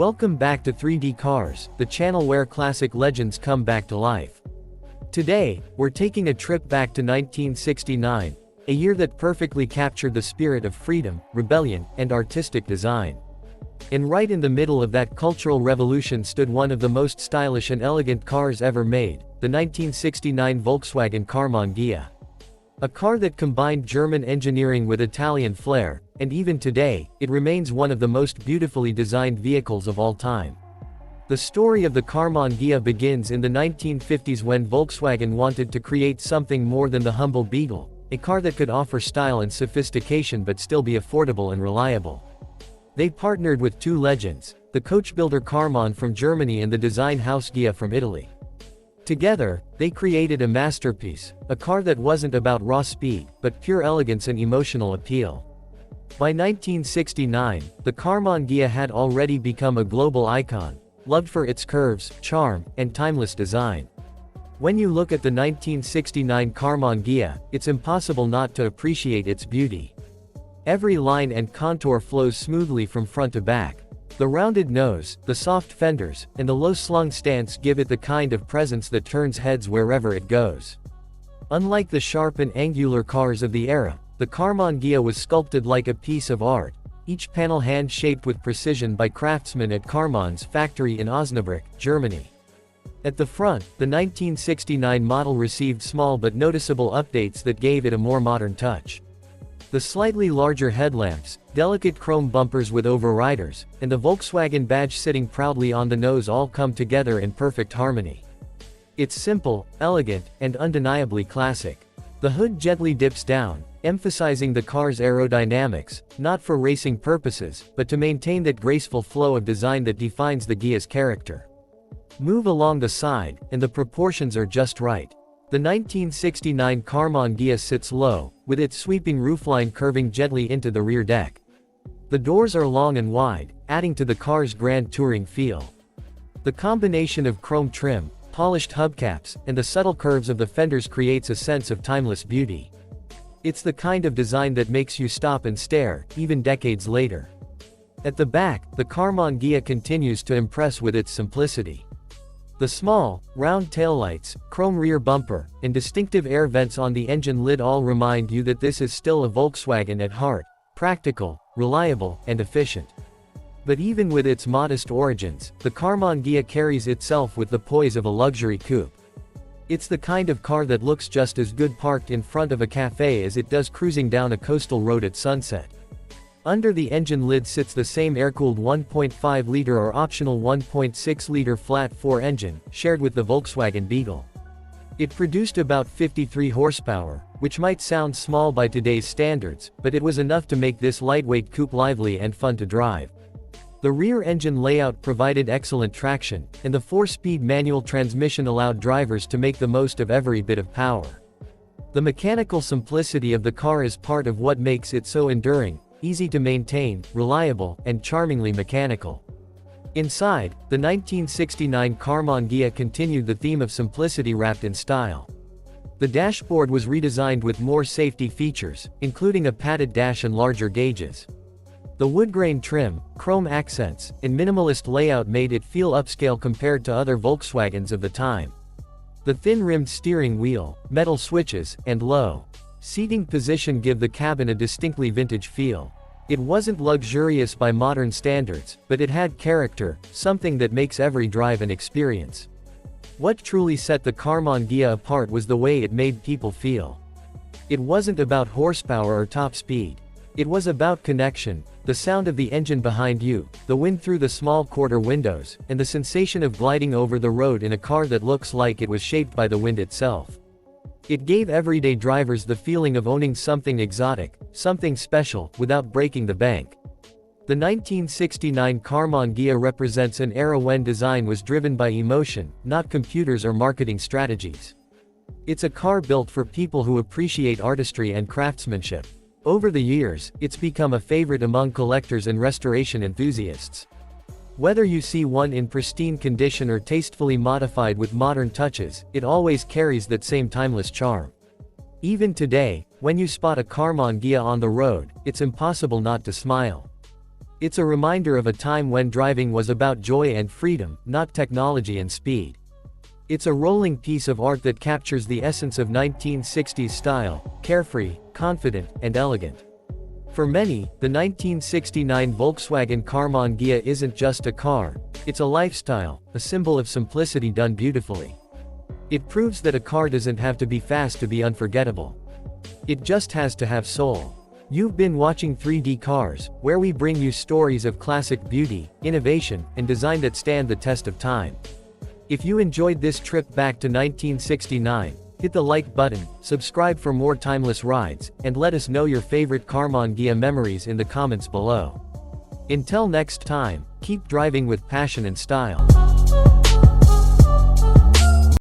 Welcome back to 3D Cars, the channel where classic legends come back to life. Today, we're taking a trip back to 1969, a year that perfectly captured the spirit of freedom, rebellion, and artistic design. And right in the middle of that cultural revolution stood one of the most stylish and elegant cars ever made, the 1969 Volkswagen Karmann Ghia. A car that combined German engineering with Italian flair, and even today, it remains one of the most beautifully designed vehicles of all time. The story of the Karmann Ghia begins in the 1950s when Volkswagen wanted to create something more than the humble Beetle, a car that could offer style and sophistication but still be affordable and reliable. They partnered with two legends, the coach builder Karmann from Germany and the design house Ghia from Italy. Together, they created a masterpiece, a car that wasn't about raw speed, but pure elegance and emotional appeal. By 1969, the Karmann Ghia had already become a global icon, loved for its curves, charm, and timeless design. When you look at the 1969 Karmann Ghia, it's impossible not to appreciate its beauty. Every line and contour flows smoothly from front to back. The rounded nose, the soft fenders, and the low-slung stance give it the kind of presence that turns heads wherever it goes. Unlike the sharp and angular cars of the era, the Karmann Ghia was sculpted like a piece of art, each panel hand-shaped with precision by craftsmen at Karmann's factory in Osnabrück, Germany. At the front, the 1969 model received small but noticeable updates that gave it a more modern touch. The slightly larger headlamps, delicate chrome bumpers with overriders, and the Volkswagen badge sitting proudly on the nose all come together in perfect harmony. It's simple, elegant, and undeniably classic. The hood gently dips down, emphasizing the car's aerodynamics, not for racing purposes, but to maintain that graceful flow of design that defines the Ghia's character. Move along the side, and the proportions are just right. The 1969 Karmann Ghia sits low, with its sweeping roofline curving gently into the rear deck. The doors are long and wide, adding to the car's grand touring feel. The combination of chrome trim, polished hubcaps, and the subtle curves of the fenders creates a sense of timeless beauty. It's the kind of design that makes you stop and stare, even decades later. At the back, the Karmann Ghia continues to impress with its simplicity. The small, round taillights, chrome rear bumper, and distinctive air vents on the engine lid all remind you that this is still a Volkswagen at heart, practical, reliable, and efficient. But even with its modest origins, the Karmann Ghia carries itself with the poise of a luxury coupe. It's the kind of car that looks just as good parked in front of a cafe as it does cruising down a coastal road at sunset. Under the engine lid sits the same air-cooled 1.5-liter or optional 1.6-liter flat-4 engine, shared with the Volkswagen Beetle. It produced about 53 horsepower, which might sound small by today's standards, but it was enough to make this lightweight coupe lively and fun to drive. The rear engine layout provided excellent traction, and the 4-speed manual transmission allowed drivers to make the most of every bit of power. The mechanical simplicity of the car is part of what makes it so enduring, easy to maintain, reliable, and charmingly mechanical. Inside, the 1969 Karmann Ghia continued the theme of simplicity wrapped in style. The dashboard was redesigned with more safety features, including a padded dash and larger gauges. The wood-grain trim, chrome accents, and minimalist layout made it feel upscale compared to other Volkswagens of the time. The thin-rimmed steering wheel, metal switches, and low seating position give the cabin a distinctly vintage feel. It wasn't luxurious by modern standards, but it had character, something that makes every drive an experience. What truly set the Karmann Ghia apart was the way it made people feel. It wasn't about horsepower or top speed. It was about connection, the sound of the engine behind you, the wind through the small quarter windows, and the sensation of gliding over the road in a car that looks like it was shaped by the wind itself. It gave everyday drivers the feeling of owning something exotic, something special, without breaking the bank. The 1969 Karmann Ghia represents an era when design was driven by emotion, not computers or marketing strategies. It's a car built for people who appreciate artistry and craftsmanship. Over the years, it's become a favorite among collectors and restoration enthusiasts. Whether you see one in pristine condition or tastefully modified with modern touches, it always carries that same timeless charm. Even today, when you spot a Karmann Ghia on the road, it's impossible not to smile. It's a reminder of a time when driving was about joy and freedom, not technology and speed. It's a rolling piece of art that captures the essence of 1960s style, carefree, confident, and elegant. For many, the 1969 Volkswagen Karmann Ghia isn't just a car, it's a lifestyle, a symbol of simplicity done beautifully. It proves that a car doesn't have to be fast to be unforgettable. It just has to have soul. You've been watching 3D Cars, where we bring you stories of classic beauty, innovation, and design that stand the test of time. If you enjoyed this trip back to 1969, hit the like button, subscribe for more timeless rides, and let us know your favorite Karmann Ghia memories in the comments below. Until next time, keep driving with passion and style.